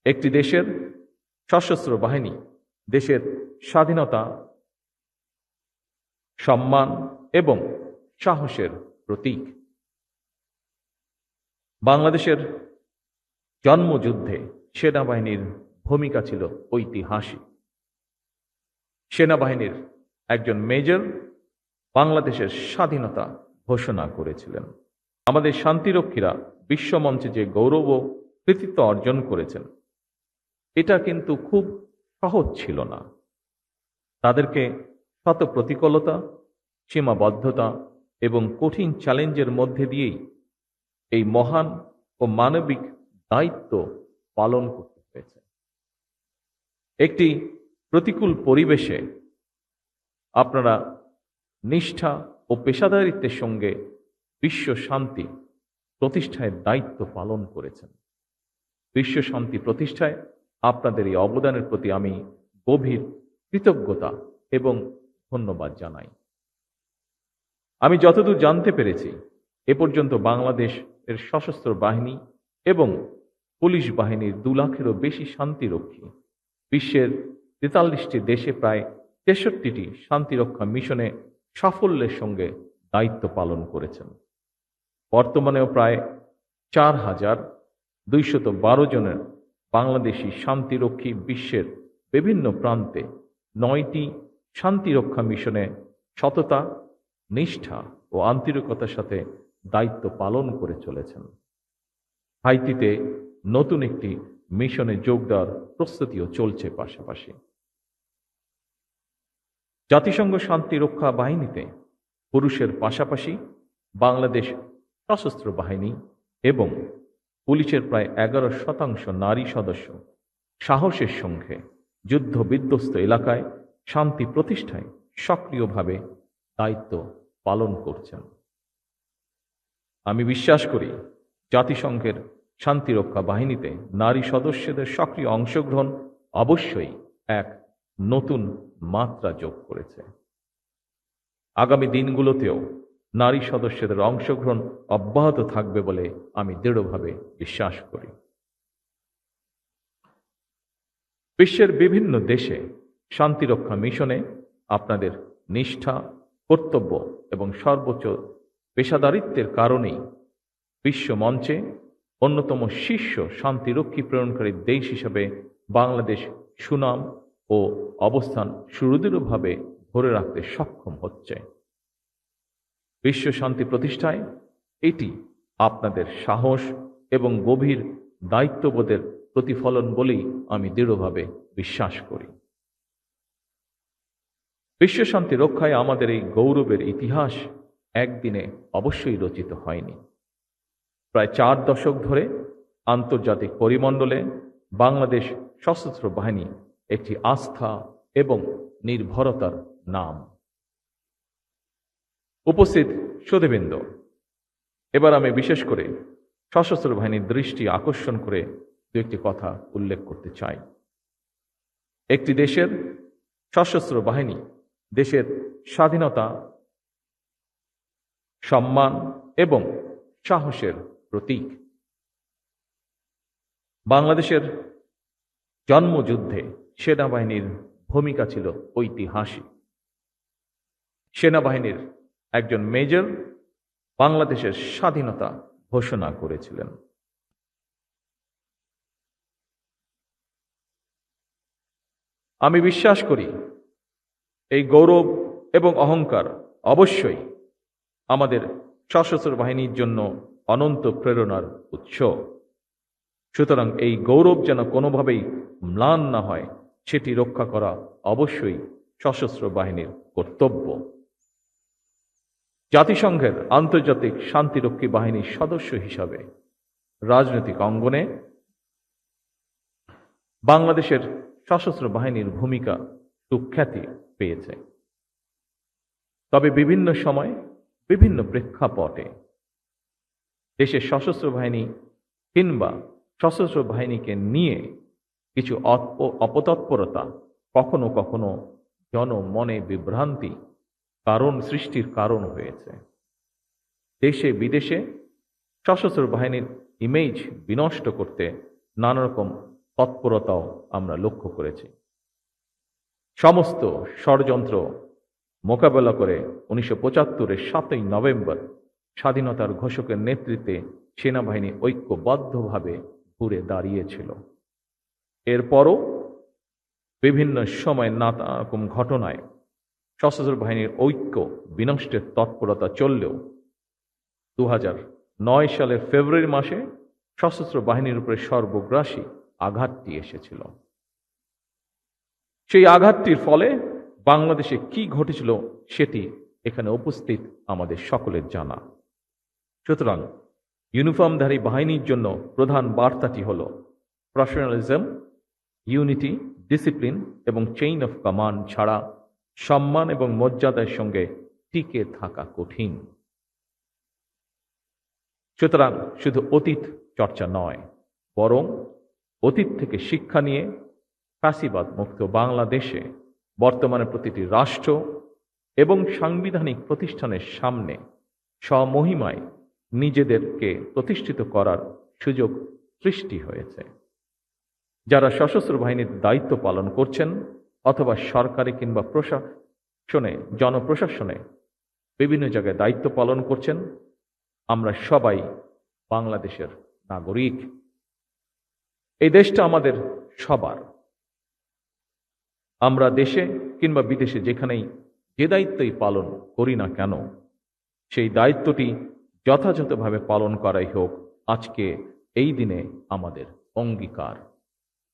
একটি দেশের সশস্ত্র বাহিনী দেশের স্বাধীনতা, সম্মান এবং সাহসের প্রতীক। বাংলাদেশের জন্মযুদ্ধে সেনাবাহিনীর ভূমিকা ছিল ঐতিহাসিক। সেনাবাহিনীর একজন মেজর বাংলাদেশের স্বাধীনতা ঘোষণা করেছিলেন। আমাদের শান্তিরক্ষীরা বিশ্বমঞ্চে যে গৌরব ও কৃতিত্ব অর্জন করেছেন, এটা কিন্তু খুব সহজ ছিল না। তাদেরকে শত প্রতিকূলতা, সীমাবদ্ধতা এবং কঠিন চ্যালেঞ্জের মধ্যে দিয়েই এই মহান ও মানবিক দায়িত্ব পালন করতে হয়েছে। একটি প্রতিকূল পরিবেশে আপনারা নিষ্ঠা ও পেশাদারিত্বের সঙ্গে বিশ্ব শান্তি প্রতিষ্ঠায় দায়িত্ব পালন করেছেন। বিশ্ব শান্তি প্রতিষ্ঠায় আপনাদের এই অবদানের প্রতি আমি গভীর কৃতজ্ঞতা এবং ধন্যবাদ জানাই। আমি যতদূর জানতে পেরেছি, এ পর্যন্ত বাংলাদেশের সশস্ত্র বাহিনী এবং পুলিশ বাহিনীর 2 লাখেরও বেশি শান্তিরক্ষী বিশ্বের 43টি দেশে প্রায় 63টি শান্তিরক্ষা মিশনে সাফল্যের সঙ্গে দায়িত্ব পালন করেছেন। বর্তমানেও প্রায় 4,212 জনের বাংলাদেশি শান্তিরক্ষী বিশ্বের বিভিন্ন প্রান্তে 9টি শান্তিরক্ষা মিশনে সততা, নিষ্ঠা ও আন্তরিকতার সাথে দায়িত্ব পালন করে চলেছেন। হাইতিতে নতুন একটি মিশনে যোগ দেওয়ার প্রস্তুতিও চলছে। পাশাপাশি জাতিসংঘ শান্তিরক্ষা বাহিনীতে পুরুষের পাশাপাশি বাংলাদেশ সশস্ত্র বাহিনী এবং পুলিশের প্রায় 11% নারী সদস্য সাহসের সঙ্গে যুদ্ধ বিধ্বস্ত এলাকায় শান্তি প্রতিষ্ঠায় সক্রিয়ভাবে দায়িত্ব পালন করছেন। আমি বিশ্বাস করি, জাতিসংঘের শান্তিরক্ষা বাহিনীতে নারী সদস্যদের সক্রিয় অংশগ্রহণ অবশ্যই এক নতুন মাত্রা যোগ করেছে। আগামী দিনগুলোতেও নারী সদস্যদের অংশগ্রহণ অব্যাহত থাকবে বলে আমি দৃঢ়ভাবে বিশ্বাস করি। বিশ্বের বিভিন্ন দেশে শান্তিরক্ষা মিশনে আপনাদের নিষ্ঠা, কর্তব্য এবং সর্বোচ্চ পেশাদারিত্বের কারণেই বিশ্ব মঞ্চে অন্যতম শীর্ষ শান্তিরক্ষী প্রেরণকারী দেশ হিসেবে বাংলাদেশ সুনাম ও অবস্থান সুদৃঢ়ভাবে ধরে রাখতে সক্ষম হচ্ছে। বিশ্ব শান্তি প্রতিষ্ঠায় এটি আপনাদের সাহস এবং গভীর দায়িত্ববোধের প্রতিফলন বলেই আমি দৃঢ়ভাবে বিশ্বাস করি। বিশ্ব শান্তি রক্ষায় আমাদের এই গৌরবের ইতিহাস একদিনে অবশ্যই রচিত হয়নি। প্রায় 4 দশক ধরে আন্তর্জাতিক পরিমণ্ডলে বাংলাদেশ সশস্ত্র বাহিনী একটি আস্থা এবং নির্ভরতার নাম। উপস্থিত সুধীবৃন্দ, এবার আমি বিশেষ করে সশস্ত্র বাহিনীর দৃষ্টি আকর্ষণ করে 2-1টি কথা উল্লেখ করতে চাই। একটি দেশের সশস্ত্র বাহিনী দেশের স্বাধীনতা, সম্মান এবং সাহসের প্রতীক। বাংলাদেশের জন্মযুদ্ধে সেনাবাহিনীর ভূমিকা ছিল ঐতিহাসিক। সেনাবাহিনীর একজন মেজর বাংলাদেশের স্বাধীনতা ঘোষণা করেছিলেন। আমি বিশ্বাস করি, এই গৌরব এবং অহংকার অবশ্যই আমাদের সশস্ত্র বাহিনীর জন্য অনন্ত প্রেরণার উৎস। সুতরাং এই গৌরব যেন কোনোভাবেই ম্লান না হয়, সেটি রক্ষা করা অবশ্যই সশস্ত্র বাহিনীর কর্তব্য। জাতিসংঘের আন্তর্জাতিক শান্তিরক্ষী বাহিনীর সদস্য হিসাবে রাজনৈতিক অঙ্গনে বাংলাদেশের সশস্ত্র বাহিনীর ভূমিকা সুখ্যাতি পেয়েছে। তবে বিভিন্ন সময় বিভিন্ন প্রেক্ষাপটে দেশের সশস্ত্র বাহিনী কিংবা সশস্ত্র বাহিনীকে নিয়ে কিছু অপতৎপরতা কখনো কখনো জনমনে বিভ্রান্তি সৃষ্টির কারণ হয়েছে। দেশে বিদেশে সশস্ত্র বাহিনীর ইমেজ বিনষ্ট করতে নানা রকম তৎপরতাও আমরা লক্ষ্য করেছি। সমস্ত ষড়যন্ত্র মোকাবেলা করে 1975-এর 7ই নভেম্বর স্বাধীনতার ঘোষকের নেতৃত্বে সেনাবাহিনী ঐক্যবদ্ধভাবে ঘুরে দাঁড়িয়েছিল। এরপরও বিভিন্ন সময় নানা রকম ঘটনায় সশস্ত্র বাহিনীর ঐক্য বিনষ্টের তৎপরতা চললেও 2009 সালের ফেব্রুয়ারি মাসে সশস্ত্র বাহিনীর উপরে সর্বগ্রাসী আঘাতটি এসেছিল। সেই আঘাতটির ফলে বাংলাদেশে কি ঘটেছিল সেটি এখানে উপস্থিত আমাদের সকলের জানা। সুতরাং ইউনিফর্মধারী বাহিনীর জন্য প্রধান বার্তাটি হল প্রফেশনালিজম, ইউনিটি, ডিসিপ্লিন এবং চেইন অফ কমান্ড ছাড়া সম্মান এবং মর্যাদার সঙ্গে টিকে থাকা কঠিন। সুতরাং শুধু অতীত চর্চা নয়, বরং অতীত থেকে শিক্ষা নিয়ে ফ্যাসিবাদ মুক্ত বাংলাদেশে বর্তমানে প্রতিটি রাষ্ট্র এবং সাংবিধানিক প্রতিষ্ঠানের সামনে স্বমহিমায় নিজেদেরকে প্রতিষ্ঠিত করার সুযোগ সৃষ্টি হয়েছে। যারা সশস্ত্র বাহিনীর দায়িত্ব পালন করছেন অথবা সরকারি কিংবা প্রশাসনে, জনপ্রশাসনে বিভিন্ন জায়গায় দায়িত্ব পালন করছেন, আমরা সবাই বাংলাদেশের নাগরিক। এই দেশটা আমাদের সবার। আমরা দেশে কিংবা বিদেশে যেখানেই যে দায়িত্বই পালন করি না কেন, সেই দায়িত্বটি যথাযথভাবে পালন করাই হোক আজকে এই দিনে আমাদের অঙ্গীকার।